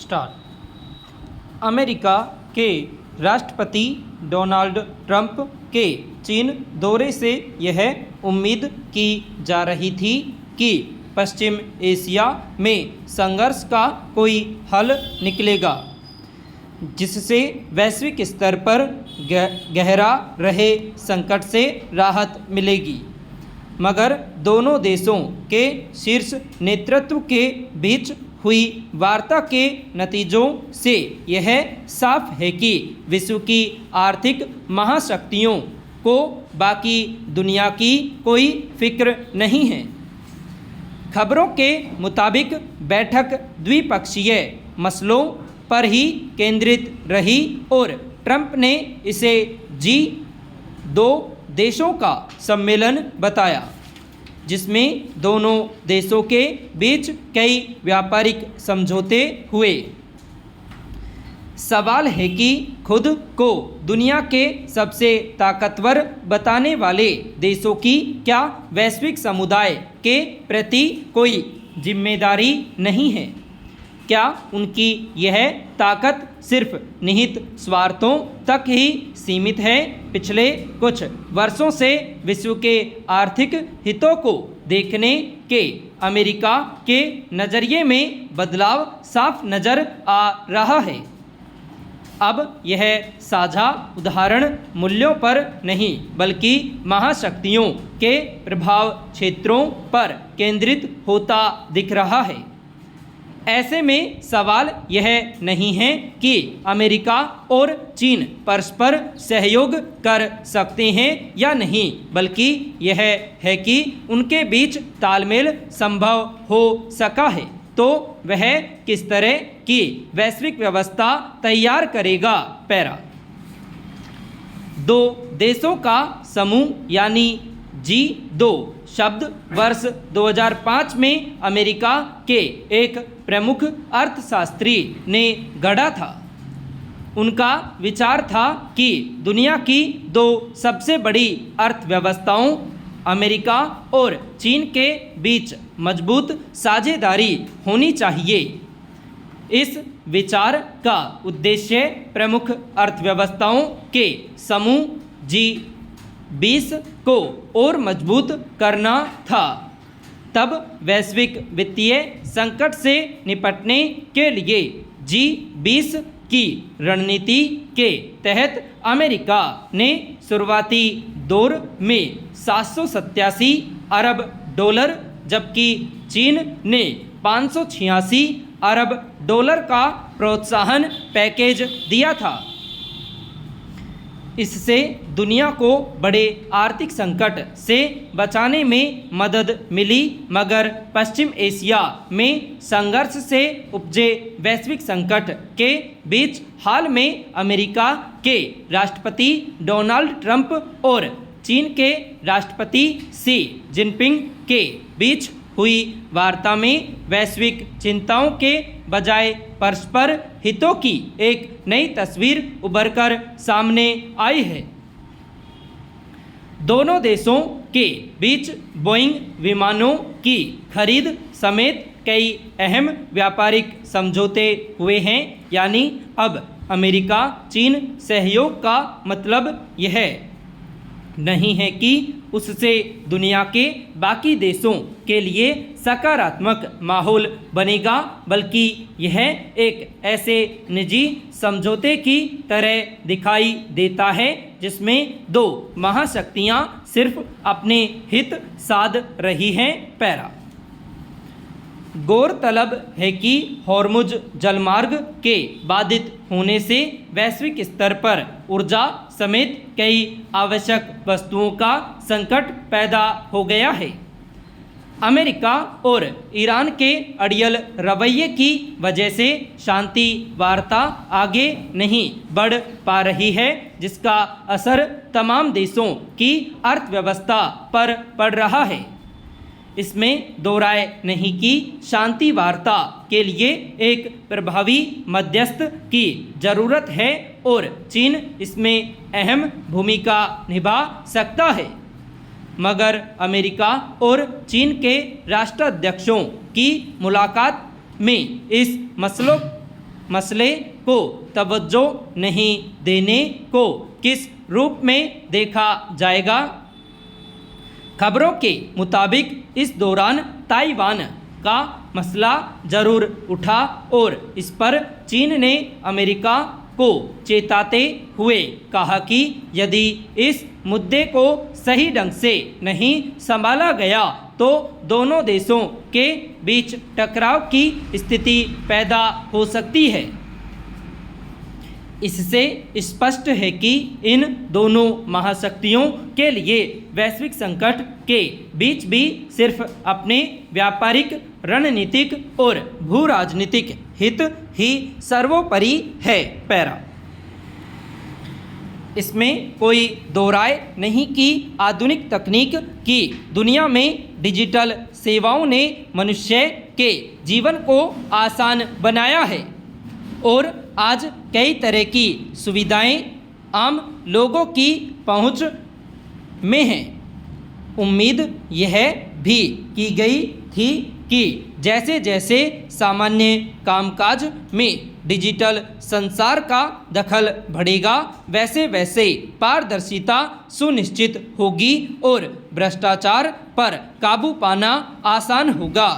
Start. America के राष्ट्रपति Donald Trump के चीन दौरे से यह उम्मीद की जा रही थी कि पश्चिम एशिया में संघर्ष का कोई हल निकलेगा, जिससे वैश्विक स्तर पर गहरा रहे संकट से राहत मिलेगी। मगर दोनों देशों के शीर्ष नेतृत्व के बीच हुई वार्ता के नतीजों से यह साफ है कि विश्व की आर्थिक महाशक्तियों को बाकी दुनिया की कोई फिक्र नहीं है। खबरों के मुताबिक बैठक द्विपक्षीय मसलों पर ही केंद्रित रही और ट्रंप ने इसे G2 देशों का सम्मेलन बताया, जिसमें दोनों देशों के बीच कई व्यापारिक समझौते हुए। सवाल है कि खुद को दुनिया के सबसे ताकतवर बताने वाले देशों की क्या वैश्विक समुदाय के प्रति कोई जिम्मेदारी नहीं है? क्या उनकी यह ताकत सिर्फ निहित स्वार्थों तक ही सीमित है? पिछले कुछ वर्षों से विश्व के आर्थिक हितों को देखने के अमेरिका के नज़रिए में बदलाव साफ नज़र आ रहा है। अब यह साझा उदाहरण मूल्यों पर नहीं बल्कि महाशक्तियों के प्रभाव क्षेत्रों पर केंद्रित होता दिख रहा है। ऐसे में सवाल यह नहीं है कि अमेरिका और चीन परस्पर सहयोग कर सकते हैं या नहीं, बल्कि यह है कि उनके बीच तालमेल संभव हो सका है तो वह किस तरह की वैश्विक व्यवस्था तैयार करेगा। पैरा। दो देशों का समूह यानी G2 शब्द वर्ष 2005 में अमेरिका के एक प्रमुख अर्थशास्त्री ने गढ़ा था। उनका विचार था कि दुनिया की दो सबसे बड़ी अर्थव्यवस्थाओं अमेरिका और चीन के बीच मजबूत साझेदारी होनी चाहिए। इस विचार का उद्देश्य प्रमुख अर्थव्यवस्थाओं के समूह G20 को और मजबूत करना था। तब वैश्विक वित्तीय संकट से निपटने के लिए G20 की रणनीति के तहत अमेरिका ने शुरुआती दौर में 787 अरब डॉलर जबकि चीन ने 586 अरब डॉलर का प्रोत्साहन पैकेज दिया था। इससे दुनिया को बड़े आर्थिक संकट से बचाने में मदद मिली, मगर पश्चिम एशिया में संघर्ष से उपजे वैश्विक संकट के बीच हाल में अमेरिका के राष्ट्रपति डोनाल्ड ट्रंप और चीन के राष्ट्रपति शी जिनपिंग के बीच हुई वार्ता में वैश्विक चिंताओं के बजाय परस्पर हितों की एक नई तस्वीर उभरकर सामने आई है। दोनों देशों के बीच बोइंग विमानों की खरीद समेत कई अहम व्यापारिक समझौते हुए हैं। यानी अब अमेरिका चीन सहयोग का मतलब यह नहीं है कि उससे दुनिया के बाकी देशों के लिए सकारात्मक माहौल बनेगा, बल्कि यह एक ऐसे निजी समझौते की तरह दिखाई देता है जिसमें दो महाशक्तियां सिर्फ अपने हित साध रही हैं। पैरा। गौरतलब है कि हॉर्मुज जलमार्ग के बाधित होने से वैश्विक स्तर पर ऊर्जा समेत कई आवश्यक वस्तुओं का संकट पैदा हो गया है। अमेरिका और ईरान के अड़ियल रवैये की वजह से शांति वार्ता आगे नहीं बढ़ पा रही है, जिसका असर तमाम देशों की अर्थव्यवस्था पर पड़ रहा है। इसमें दो राय नहीं कि शांति वार्ता के लिए एक प्रभावी मध्यस्थ की ज़रूरत है और चीन इसमें अहम भूमिका निभा सकता है। मगर अमेरिका और चीन के राष्ट्राध्यक्षों की मुलाकात में इस मसलों मसले को तवज्जो नहीं देने को किस रूप में देखा जाएगा? खबरों के मुताबिक इस दौरान ताइवान का मसला जरूर उठा और इस पर चीन ने अमेरिका को चेताते हुए कहा कि यदि इस मुद्दे को सही ढंग से नहीं संभाला गया तो दोनों देशों के बीच टकराव की स्थिति पैदा हो सकती है। इससे स्पष्ट है कि इन दोनों महाशक्तियों के लिए वैश्विक संकट के बीच भी सिर्फ अपने व्यापारिक, रणनीतिक और भू राजनीतिक हित ही सर्वोपरि है। पैरा इसमें कोई दो राय नहीं कि आधुनिक तकनीक की दुनिया में डिजिटल सेवाओं ने मनुष्य के जीवन को आसान बनाया है और आज कई तरह की सुविधाएं आम लोगों की पहुंच में हैं। उम्मीद यह भी की गई थी कि जैसे जैसे सामान्य कामकाज में डिजिटल संसार का दखल बढ़ेगा वैसे वैसे पारदर्शिता सुनिश्चित होगी और भ्रष्टाचार पर काबू पाना आसान होगा।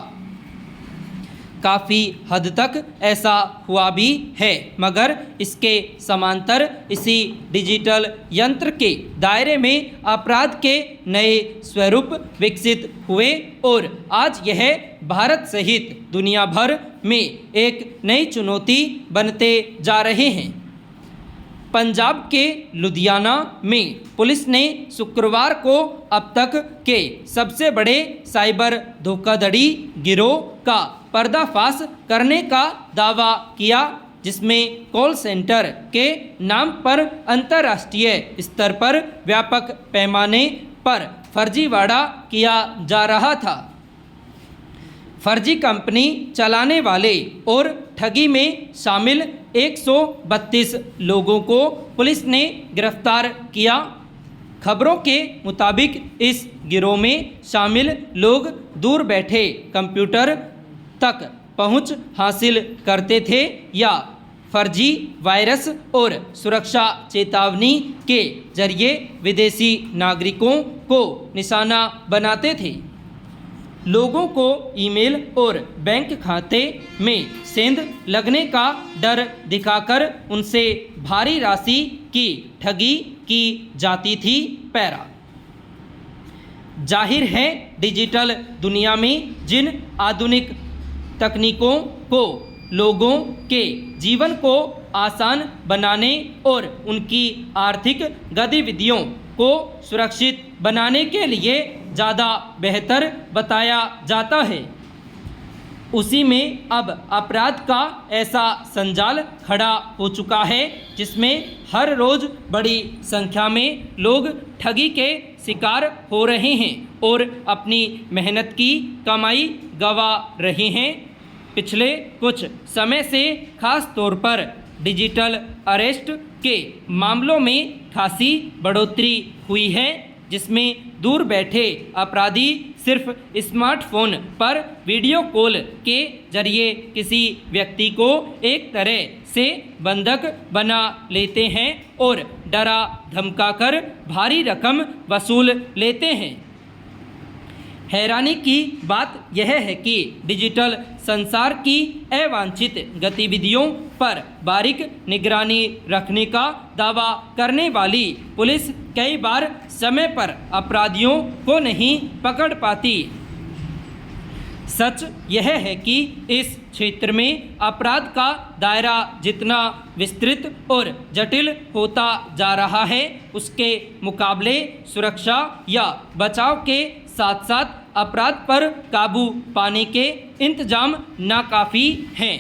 काफ़ी हद तक ऐसा हुआ भी है, मगर इसके समांतर इसी डिजिटल यंत्र के दायरे में अपराध के नए स्वरूप विकसित हुए और आज यह भारत सहित दुनिया भर में एक नई चुनौती बनते जा रहे हैं। पंजाब के लुधियाना में पुलिस ने शुक्रवार को अब तक के सबसे बड़े साइबर धोखाधड़ी गिरोह का पर्दाफाश करने का दावा किया, जिसमें कॉल सेंटर के नाम पर अंतर्राष्ट्रीय स्तर पर व्यापक पैमाने पर फर्जीवाड़ा किया जा रहा था। फर्जी कंपनी चलाने वाले और ठगी में शामिल 132 लोगों को पुलिस ने गिरफ्तार किया। खबरों के मुताबिक इस गिरोह में शामिल लोग दूर बैठे कंप्यूटर तक पहुंच हासिल करते थे या फर्जी वायरस और सुरक्षा चेतावनी के जरिए विदेशी नागरिकों को निशाना बनाते थे। लोगों को ईमेल और बैंक खाते में सेंध लगने का डर दिखाकर उनसे भारी राशि की ठगी की जाती थी। पैरा जाहिर है डिजिटल दुनिया में जिन आधुनिक तकनीकों को लोगों के जीवन को आसान बनाने और उनकी आर्थिक गतिविधियों को सुरक्षित बनाने के लिए ज़्यादा बेहतर बताया जाता है, उसी में अब अपराध का ऐसा संजाल खड़ा हो चुका है जिसमें हर रोज़ बड़ी संख्या में लोग ठगी के शिकार हो रहे हैं और अपनी मेहनत की कमाई गंवा रहे हैं। पिछले कुछ समय से खास तौर पर डिजिटल अरेस्ट के मामलों में खासी बढ़ोतरी हुई है, जिसमें दूर बैठे अपराधी सिर्फ स्मार्टफोन पर वीडियो कॉल के जरिए किसी व्यक्ति को एक तरह से बंधक बना लेते हैं और डरा धमकाकर भारी रकम वसूल लेते हैं। हैरानी की बात यह है कि डिजिटल संसार की अवांछित गतिविधियों पर बारीक निगरानी रखने का दावा करने वाली पुलिस कई बार समय पर अपराधियों को नहीं पकड़ पाती। सच यह है कि इस क्षेत्र में अपराध का दायरा जितना विस्तृत और जटिल होता जा रहा है, उसके मुकाबले सुरक्षा या बचाव के साथ साथ अपराध पर काबू पाने के इंतजाम नाकाफ़ी हैं।